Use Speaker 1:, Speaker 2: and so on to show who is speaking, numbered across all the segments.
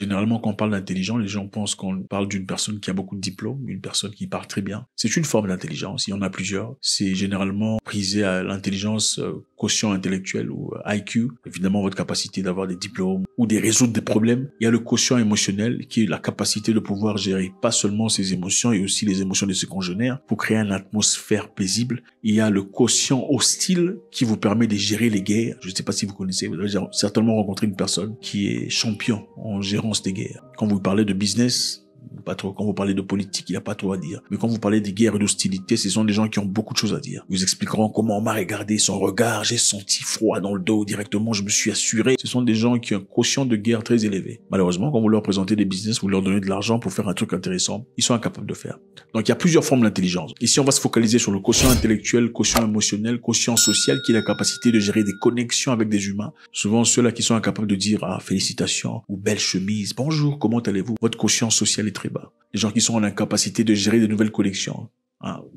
Speaker 1: Généralement, quand on parle d'intelligence, les gens pensent qu'on parle d'une personne qui a beaucoup de diplômes, une personne qui parle très bien. C'est une forme d'intelligence. Il y en a plusieurs. C'est généralement prisé à l'intelligence quotient intellectuel ou IQ. Évidemment, votre capacité d'avoir des diplômes ou de résoudre des problèmes. Il y a le quotient émotionnel qui est la capacité de pouvoir gérer pas seulement ses émotions et aussi les émotions de ses congénères pour créer une atmosphère paisible. Il y a le quotient hostile qui vous permet de gérer les guerres. Je ne sais pas si vous connaissez, vous avez certainement rencontré une personne qui est champion en gérance des guerres. Quand vous parlez de business, pas trop. Quand vous parlez de politique, il n'y a pas trop à dire. Mais quand vous parlez des guerres et d'hostilité, ce sont des gens qui ont beaucoup de choses à dire. Ils vous expliqueront comment on m'a regardé, son regard, j'ai senti froid dans le dos directement, je me suis assuré. Ce sont des gens qui ont un quotient de guerre très élevé. Malheureusement, quand vous leur présentez des business, vous leur donnez de l'argent pour faire un truc intéressant, ils sont incapables de faire. Donc il y a plusieurs formes d'intelligence. Ici, on va se focaliser sur le quotient intellectuel, quotient émotionnel, quotient social, qui est la capacité de gérer des connexions avec des humains. Souvent, ceux-là qui sont incapables de dire, ah, félicitations, ou belle chemise, bonjour, comment allez-vous? Votre quotient social est très bas. Les gens qui sont en incapacité de gérer de nouvelles connexions.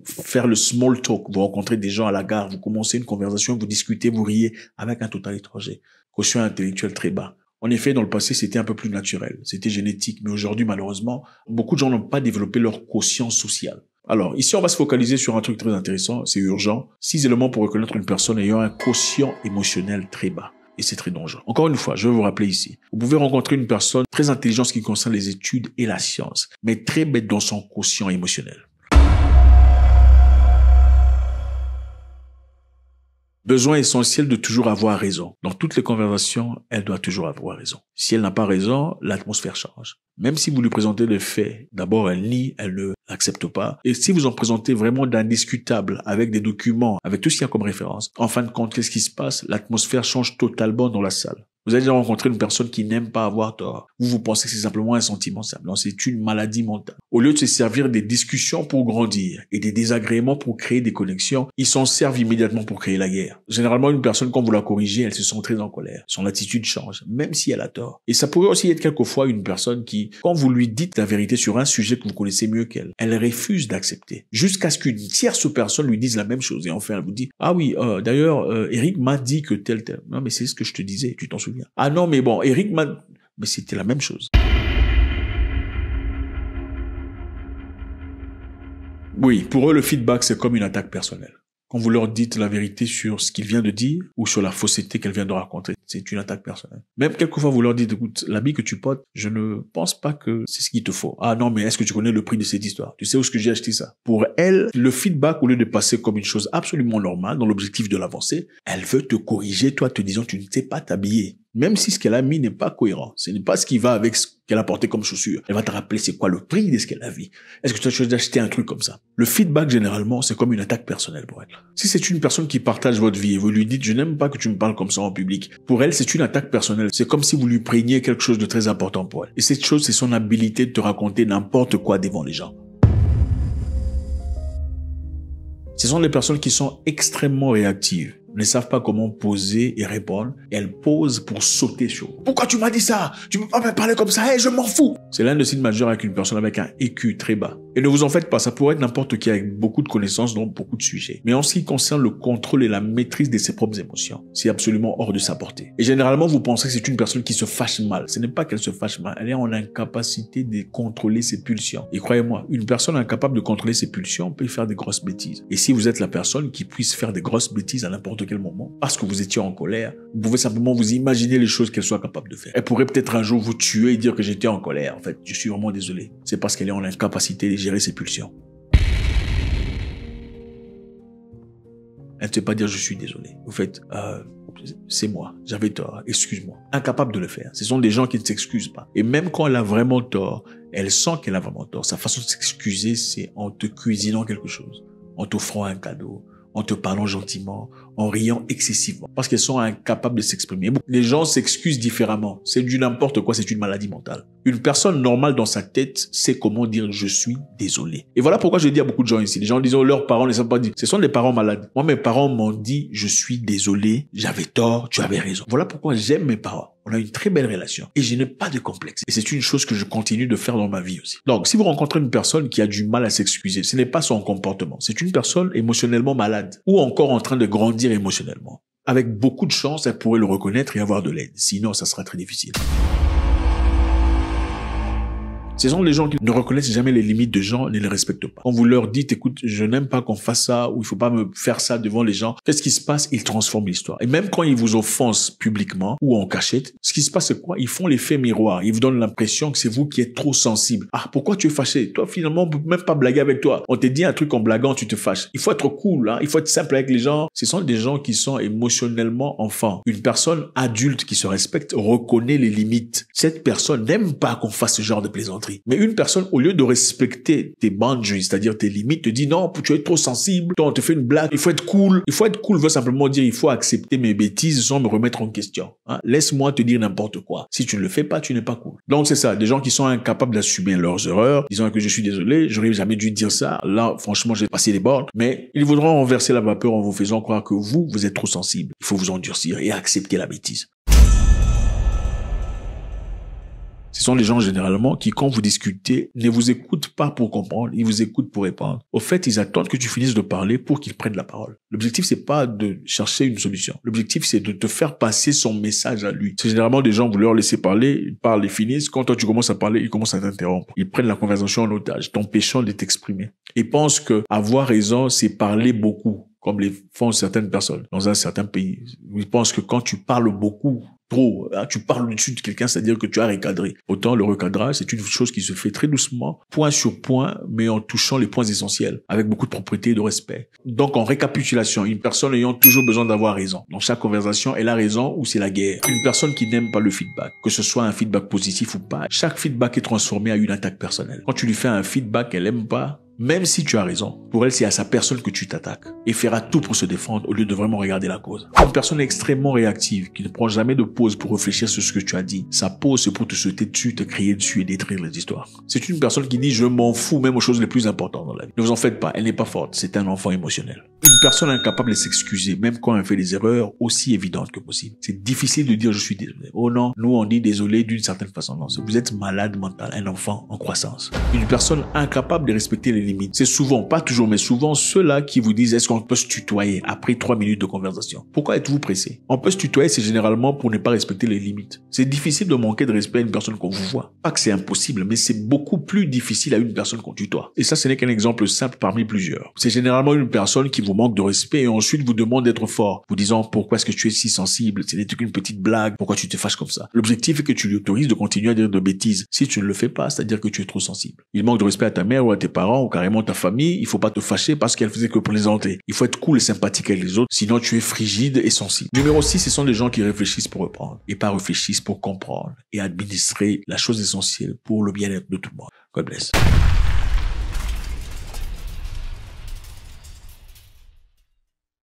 Speaker 1: Faire le small talk. Vous rencontrez des gens à la gare, vous commencez une conversation, vous discutez, vous riez avec un total étranger. Quotient intellectuel très bas. En effet, dans le passé, c'était un peu plus naturel. C'était génétique. Mais aujourd'hui, malheureusement, beaucoup de gens n'ont pas développé leur quotient social. Alors, ici, on va se focaliser sur un truc très intéressant. C'est urgent. 6 éléments pour reconnaître une personne ayant un quotient émotionnel très bas. Et c'est très dangereux. Encore une fois, je vais vous rappeler ici. Vous pouvez rencontrer une personne très intelligente en ce qui concerne les études et la science, mais très bête dans son quotient émotionnel. Besoin essentiel de toujours avoir raison. Dans toutes les conversations, elle doit toujours avoir raison. Si elle n'a pas raison, l'atmosphère change. Même si vous lui présentez des faits, d'abord elle nie, elle ne l'accepte pas. Et si vous en présentez vraiment d'indiscutable, avec des documents, avec tout ce qu'il y a comme référence, en fin de compte, qu'est-ce qui se passe? L'atmosphère change totalement dans la salle. Vous avez déjà rencontré une personne qui n'aime pas avoir tort. Vous pensez que c'est simplement un sentiment simple. Non, c'est une maladie mentale. Au lieu de se servir des discussions pour grandir et des désagréments pour créer des connexions, ils s'en servent immédiatement pour créer la guerre. Généralement, une personne, quand vous la corrigez, elle se sent très en colère. Son attitude change, même si elle a tort. Et ça pourrait aussi être quelquefois une personne qui, quand vous lui dites la vérité sur un sujet que vous connaissez mieux qu'elle, elle refuse d'accepter. Jusqu'à ce qu'une tierce personne lui dise la même chose. Et enfin, elle vous dit, ah oui, d'ailleurs, Eric m'a dit que tel. Non, mais c'est ce que je te disais, tu t'en souviens. Ah non, mais bon, Eric m'a... Mais c'était la même chose. Oui, pour eux, le feedback, c'est comme une attaque personnelle. Quand vous leur dites la vérité sur ce qu'il vient de dire ou sur la fausseté qu'elle vient de raconter, c'est une attaque personnelle. Même quelquefois, vous leur dites, écoute, l'habit que tu portes, je ne pense pas que c'est ce qu'il te faut. Ah non, mais est-ce que tu connais le prix de cette histoire? Tu sais où est-ce que j'ai acheté ça? Pour elle, le feedback, au lieu de passer comme une chose absolument normale, dans l'objectif de l'avancer, elle veut te corriger, toi, te disant, tu ne sais pas t'habiller. Même si ce qu'elle a mis n'est pas cohérent. Ce n'est pas ce qui va avec ce qu'elle a porté comme chaussure. Elle va te rappeler c'est quoi le prix de ce qu'elle a vu. Est-ce que tu as choisi d'acheter un truc comme ça? Le feedback, généralement, c'est comme une attaque personnelle pour elle. Si c'est une personne qui partage votre vie et vous lui dites, je n'aime pas que tu me parles comme ça en public. Pour elle, c'est une attaque personnelle. C'est comme si vous lui preniez quelque chose de très important pour elle. Et cette chose, c'est son habilité de te raconter n'importe quoi devant les gens. Ce sont des personnes qui sont extrêmement réactives. Ne savent pas comment poser et répondre. Et elles posent pour sauter sur vous. Pourquoi tu m'as dit ça? Tu peux pas me parler comme ça? Hey, je m'en fous! C'est l'un des signes majeurs avec une personne avec un EQ très bas. Et ne vous en faites pas, ça pourrait être n'importe qui avec beaucoup de connaissances dans beaucoup de sujets. Mais en ce qui concerne le contrôle et la maîtrise de ses propres émotions, c'est absolument hors de sa portée. Et généralement, vous pensez que c'est une personne qui se fâche mal. Ce n'est pas qu'elle se fâche mal, elle est en incapacité de contrôler ses pulsions. Et croyez-moi, une personne incapable de contrôler ses pulsions peut faire des grosses bêtises. Et si vous êtes la personne qui puisse faire des grosses bêtises à n'importe quel moment, parce que vous étiez en colère, vous pouvez simplement vous imaginer les choses qu'elle soit capable de faire. Elle pourrait peut-être un jour vous tuer et dire que j'étais en colère. En fait, je suis vraiment désolé. C'est parce qu'elle est en incapacité de gérer ses pulsions. Elle ne sait pas dire je suis désolé. Vous faites, c'est moi, j'avais tort, excuse-moi. Incapable de le faire. Ce sont des gens qui ne s'excusent pas. Et même quand elle a vraiment tort, elle sent qu'elle a vraiment tort. Sa façon de s'excuser, c'est en te cuisinant quelque chose, en t'offrant un cadeau, en te parlant gentiment, en riant excessivement, parce qu'elles sont incapables de s'exprimer. Les gens s'excusent différemment. C'est du n'importe quoi, c'est une maladie mentale. Une personne normale dans sa tête sait comment dire « je suis désolé ». Et voilà pourquoi je dis à beaucoup de gens ici, les gens disent « leurs parents ne savent pas dire ». Ce sont des parents malades. Moi, mes parents m'ont dit « je suis désolé, j'avais tort, tu avais raison ». Voilà pourquoi j'aime mes parents. On a une très belle relation et je n'ai pas de complexe. Et c'est une chose que je continue de faire dans ma vie aussi. Donc, si vous rencontrez une personne qui a du mal à s'excuser, ce n'est pas son comportement. C'est une personne émotionnellement malade ou encore en train de grandir émotionnellement. Avec beaucoup de chance, elle pourrait le reconnaître et avoir de l'aide. Sinon, ça sera très difficile. Ce sont les gens qui ne reconnaissent jamais les limites de gens, ne les respectent pas. Quand vous leur dites, écoute, je n'aime pas qu'on fasse ça, ou il faut pas me faire ça devant les gens, qu'est-ce qui se passe? Ils transforment l'histoire. Et même quand ils vous offensent publiquement ou en cachette, ce qui se passe, c'est quoi? Ils font l'effet miroir. Ils vous donnent l'impression que c'est vous qui êtes trop sensible. Ah, pourquoi tu es fâché? Toi, finalement, on peut même pas blaguer avec toi. On te dit un truc en blaguant, tu te fâches. Il faut être cool, hein. Il faut être simple avec les gens. Ce sont des gens qui sont émotionnellement enfants. Une personne adulte qui se respecte reconnaît les limites. Cette personne n'aime pas qu'on fasse ce genre de plaisanterie. Mais une personne, au lieu de respecter tes boundaries, c'est-à-dire tes limites, te dit non, tu es trop sensible, toi, on te fait une blague, il faut être cool. Il faut être cool veut simplement dire il faut accepter mes bêtises sans me remettre en question. Hein? Laisse-moi te dire n'importe quoi. Si tu ne le fais pas, tu n'es pas cool. Donc c'est ça, des gens qui sont incapables d'assumer leurs erreurs, disant que je suis désolé, j'aurais jamais dû dire ça. Là, franchement, j'ai passé les bornes. Mais ils voudront renverser la vapeur en vous faisant croire que vous êtes trop sensible. Il faut vous endurcir et accepter la bêtise. Ce sont les gens généralement qui, quand vous discutez, ne vous écoutent pas pour comprendre, ils vous écoutent pour répondre. Au fait, ils attendent que tu finisses de parler pour qu'ils prennent la parole. L'objectif, c'est pas de chercher une solution. L'objectif, c'est de te faire passer son message à lui. C'est généralement des gens, vous leur laissez parler, ils parlent, ils finissent. Quand toi, tu commences à parler, ils commencent à t'interrompre. Ils prennent la conversation en otage, t'empêchant de t'exprimer. Ils pensent que avoir raison, c'est parler beaucoup, comme les font certaines personnes dans un certain pays. Ils pensent que quand tu parles beaucoup, trop, hein, tu parles au-dessus de quelqu'un, c'est-à-dire que tu as recadré. Autant le recadrage, c'est une chose qui se fait très doucement, point sur point, mais en touchant les points essentiels, avec beaucoup de propreté et de respect. Donc, en récapitulation, une personne ayant toujours besoin d'avoir raison. Dans chaque conversation, elle a raison ou c'est la guerre. Une personne qui n'aime pas le feedback, que ce soit un feedback positif ou pas, chaque feedback est transformé à une attaque personnelle. Quand tu lui fais un feedback qu'elle aime pas, même si tu as raison, pour elle, c'est à sa personne que tu t'attaques et fera tout pour se défendre au lieu de vraiment regarder la cause. Une personne extrêmement réactive qui ne prend jamais de pause pour réfléchir sur ce que tu as dit. Sa pause, c'est pour te sauter dessus, te crier dessus et détruire les histoires. C'est une personne qui dit « je m'en fous » même aux choses les plus importantes dans la vie. Ne vous en faites pas, elle n'est pas forte, c'est un enfant émotionnel. Une personne incapable de s'excuser, même quand elle fait des erreurs aussi évidentes que possible. C'est difficile de dire « je suis désolé ». Oh non, nous on dit « désolé » d'une certaine façon. Non, vous êtes malade mental, un enfant en croissance. Une personne incapable de respecter les limites. C'est souvent, pas toujours, mais souvent ceux-là qui vous disent est-ce qu'on peut se tutoyer après 3 minutes de conversation. Pourquoi êtes-vous pressé? On peut se tutoyer, c'est généralement pour ne pas respecter les limites. C'est difficile de manquer de respect à une personne qu'on vous voit. Pas que c'est impossible, mais c'est beaucoup plus difficile à une personne qu'on tutoie. Et ça, ce n'est qu'un exemple simple parmi plusieurs. C'est généralement une personne qui vous manque de respect et ensuite vous demande d'être fort, vous disant pourquoi est-ce que tu es si sensible, c'est qu'une petite blague, pourquoi tu te fâches comme ça. L'objectif est que tu lui autorises de continuer à dire de bêtises. Si tu ne le fais pas, c'est-à-dire que tu es trop sensible. Il manque de respect à ta mère ou à tes parents ou carrément ta famille, il faut pas te fâcher parce qu'elle faisait que plaisanter. Il faut être cool et sympathique avec les autres, sinon tu es frigide et sensible. Numéro 6, ce sont des gens qui réfléchissent pour reprendre et pas réfléchissent pour comprendre et administrer la chose essentielle pour le bien-être de tout le monde. God bless.